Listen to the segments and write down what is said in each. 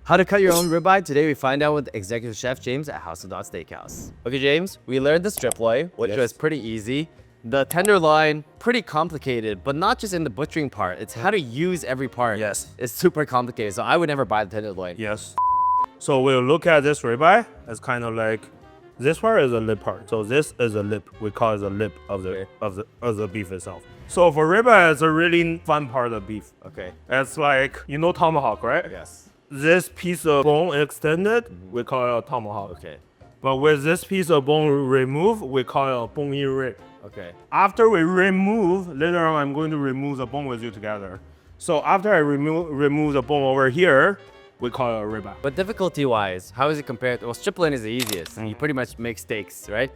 How to cut your own ribeye? Today we find out with Executive Chef James at House of Dot Steakhouse. Okay, James, we learned the strip loin, which was pretty easy. The tenderloin, pretty complicated, but not just in the butchering part. It's how to use every part. Yes. It's super complicated, so I would never buy the tenderloin. Yes. So we'll look at this ribeye as kind of like this part is a lip part. So this is a lip. We call it the lip of the beef itself. So for ribeye, it's a really fun part of beef. Okay. It's like, you know tomahawk, right? Yes. This piece of bone extended, we call it a tomahawk. Okay. But with this piece of bone removed, we call it a bony rib. Okay. After we remove, later on I'm going to remove the bone with you together. So after I remove the bone over here, we call it a ribeye. But difficulty-wise, how is it compared? Well, strip loin is the easiest. You pretty much make steaks, right?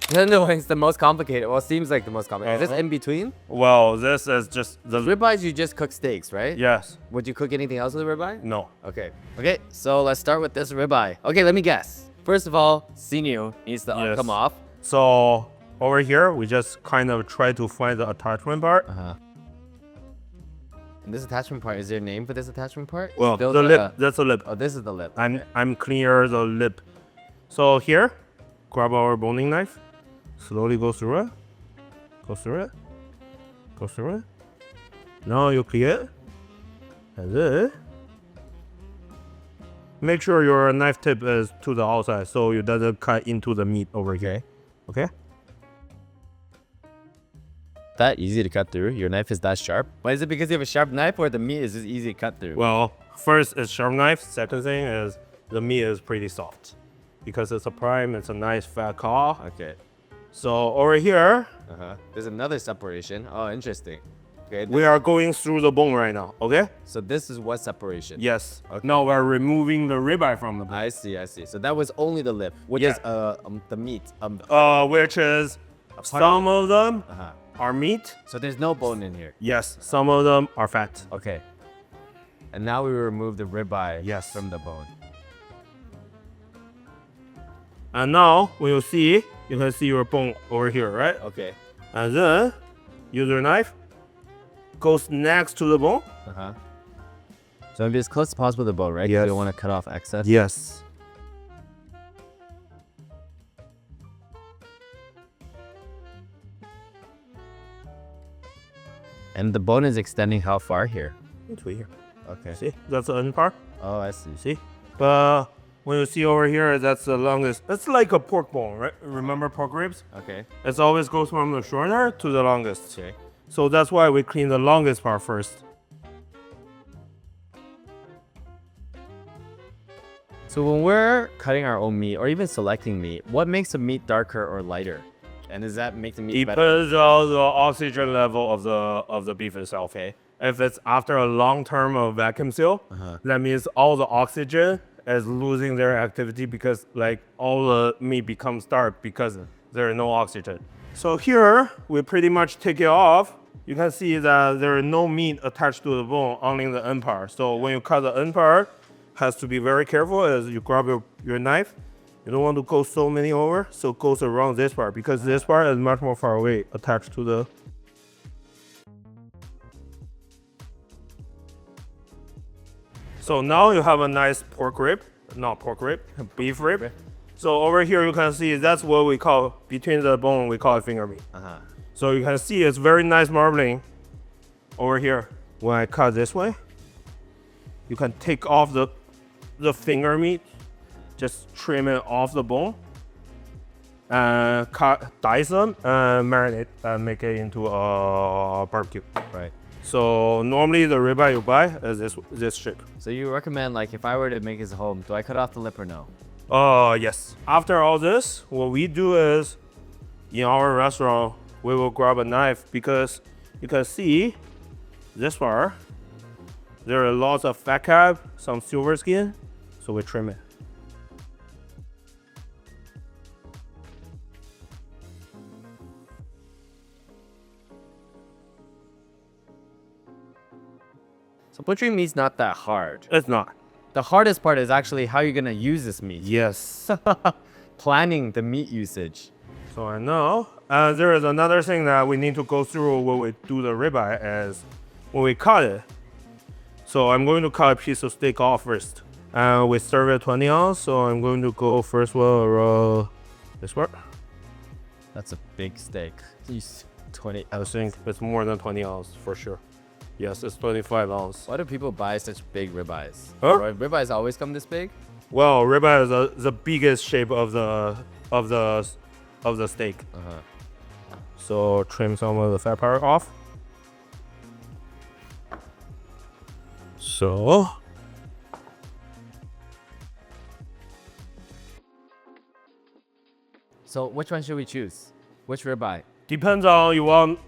Tenderloin is the most complicated. Well, it seems like the most complicated. Is this in between? Well, this is just the Ribeyes, you just cook steaks, right? Yes. Would you cook anything else with a ribeye? No. Okay. Okay, so let's start with this ribeye. Okay, let me guess. First of all, sinew needs to Yes. come off. So over here, we just kind of try to find the attachment part. And this attachment part, is there a name for this attachment part? Well, Still the lip, that's the lip. Oh, this is the lip. I'm clear the lip. So here, grab our boning knife. Slowly go through it. Go through it. Go through it. Now you clear it. And then make sure your knife tip is to the outside so it doesn't cut into the meat over here. Okay? That easy to cut through? Your knife is that sharp? But is it because you have a sharp knife or the meat is just easy to cut through? Well, first it's sharp knife. Second thing is the meat is pretty soft. Because it's a prime, it's a nice fat claw. Okay. So over here, There's another separation. Oh, interesting. Okay. we are going through the bone right now, okay? So this is what separation? Yes. Okay. Now we're removing the ribeye from the bone. I see, I see. So that was only the lip, which Yeah. is the meat. Which is some of them are meat. So there's no bone in here. Yes, some of them are fat. Okay. And now we remove the ribeye Yes. from the bone. And now when you see, you can see your bone over here, right? Okay. And then use your knife, goes next to the bone. So be as close as possible to the bone, right? 'Cause Yes. You don't want to cut off excess. Yes. And the bone is extending how far here? Into here. Okay. See, that's the end part. Oh, I see. See? But when you see over here, that's the longest. It's like a pork bone, right? Remember pork ribs? Okay. It always goes from the shorter to the longest. Okay. So that's why we clean the longest part first. So when we're cutting our own meat or even selecting meat, what makes the meat darker or lighter? And does that make the meat better? Depends on the oxygen level of the beef itself. Okay. If it's after a long term of vacuum seal, that means all the oxygen is losing their activity because like all the meat becomes dark because there is no oxygen. So here we pretty much take it off. You can see that there is no meat attached to the bone, only the end part. So when you cut the end part, has to be very careful as you grab your knife. You don't want to go so many over, so it goes around this part because this part is much more far away attached to the. So now you have a nice beef rib. So over here you can see that's what we call, between the bone, we call it finger meat. So you can see it's very nice marbling over here. When I cut this way, you can take off the finger meat, just trim it off the bone, and dice them, and marinate, and make it into a barbecue. Right. So normally the ribeye you buy is this strip. So you recommend, like, if I were to make this at home, do I cut off the lip or no? Yes. After all this, what we do is, in our restaurant, we will grab a knife because you can see this part, there are lots of fat cap, some silver skin, so we trim it. So butchering meat's not that hard. It's not. The hardest part is actually how you're gonna use this meat. Yes. Planning the meat usage. So I know. There is another thing that we need to go through when we do the ribeye is when we cut it. So I'm going to cut a piece of steak off first. And we serve it 20 ounce, so I'm going to go first one around this part. That's a big steak. Jeez, 20. I think it's more than 20 ounce for sure. Yes, it's 25 ounce. Why do people buy such big ribeyes? Huh? Right, ribeyes always come this big? Well, ribeye is the biggest shape of the steak. So trim some of the fat part off. So So which one should we choose? Which ribeye? depends on you want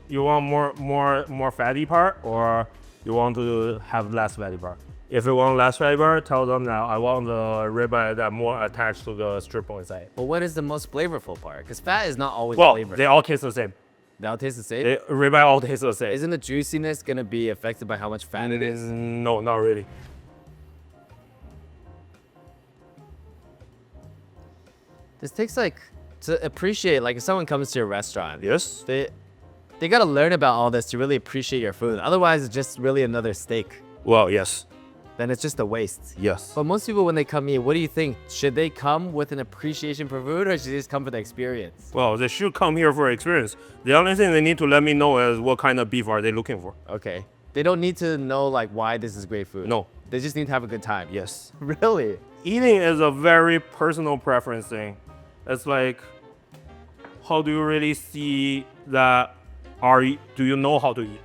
more fatty part or you want to have less fatty part. If you want less fatty part, tell them that I want the ribeye that more attached to the strip bone side. Well, what is the most flavorful part? Because fat is not always Well, flavored. they all taste the same. They all taste the same? Ribeye all taste the same. Isn't the juiciness going to be affected by how much fat it is? No, not really. This takes like, to appreciate, like if someone comes to your restaurant, Yes. they got to learn about all this to really appreciate your food. Otherwise, it's just really another steak. Well, yes. Then it's just a waste. Yes. But most people, when they come here, what do you think? Should they come with an appreciation for food or should they just come for the experience? Well, they should come here for experience. The only thing they need to let me know is what kind of beef are they looking for. Okay. They don't need to know like why this is great food. No. They just need to have a good time. Yes. Really? Eating is a very personal preference thing. It's like, how do you really see that? Do you know how to eat?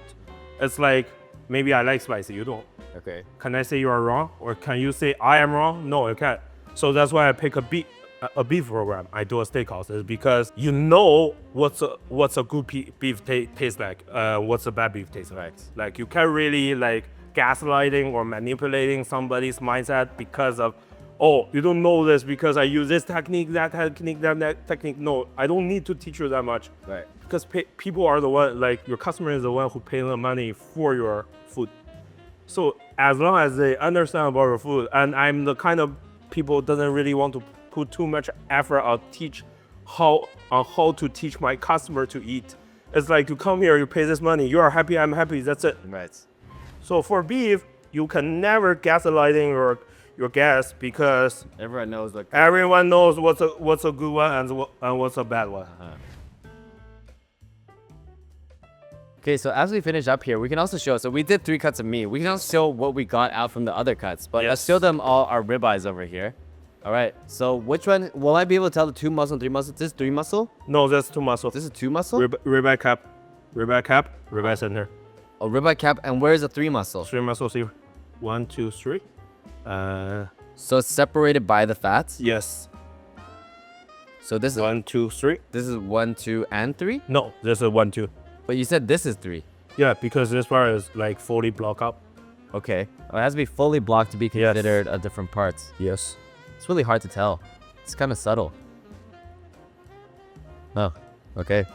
It's like, maybe I like spicy, you don't. Okay. Can I say you are wrong? Or can you say I am wrong? No, you can't. So that's why I pick a beef program. I do a steakhouse is because you know what's a good beef taste like, what's a bad beef taste like. Like you can't really like gaslighting or manipulating somebody's mindset because of, oh, you don't know this because I use this technique, that technique. No, I don't need to teach you that much. Right. Because people are the one, like your customer is the one who pay the money for your food. So as long as they understand about your food, and I'm the kind of people doesn't really want to put too much effort on how to teach my customer to eat. It's like you come here, you pay this money, you are happy, I'm happy, that's it. Right. So for beef, you can never gaslighting your guests because Everyone knows like everyone knows what's a good one and what's a bad one. Okay, so as we finish up here, we can also show, so we did 3 cuts of meat. We can also show what we got out from the other cuts, but let's show them all our ribeyes over here. All right, so which one, will I be able to tell the 2 muscle, 3 muscle? This is 3 muscle? No, that's 2 muscle. This is 2 muscle? Ribeye cap, ribeye center. Oh, ribeye cap, and where's the 3 muscle? 3 muscles here. 1, 2, 3. So it's separated by the fats? Yes. So this is 1, 2, 3. This is 1, 2, and 3? No, this is 1, 2. But you said this is 3. Yeah, because this part is like fully blocked up. Okay. Oh, it has to be fully blocked to be considered a different parts. Yes. It's really hard to tell. It's kind of subtle. Oh, okay.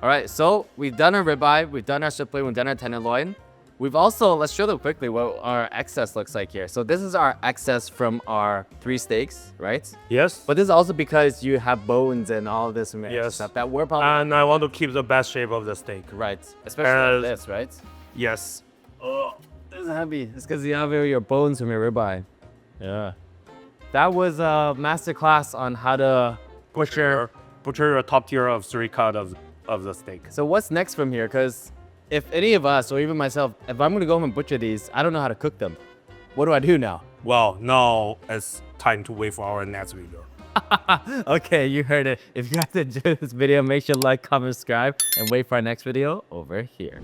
All right, so we've done our ribeye, we've done our strip loin, we've done our tenderloin. We've also, let's show them quickly what our excess looks like here. So this is our excess from our 3 steaks, right? Yes. But this is also because you have bones and all this and extra stuff that we're probably... And I want to keep the best shape of the steak. Right, especially like this, right? Yes. Oh, it's heavy. It's because you have your bones from your ribeye. Yeah. That was a masterclass on how to butcher your top tier of 3 cut of the steak. So what's next from here? Because if any of us, or even myself, if I'm gonna go home and butcher these, I don't know how to cook them. What do I do now? Well, now it's time to wait for our next video. Okay, you heard it. If you guys enjoyed this video, make sure to like, comment, subscribe, and wait for our next video over here.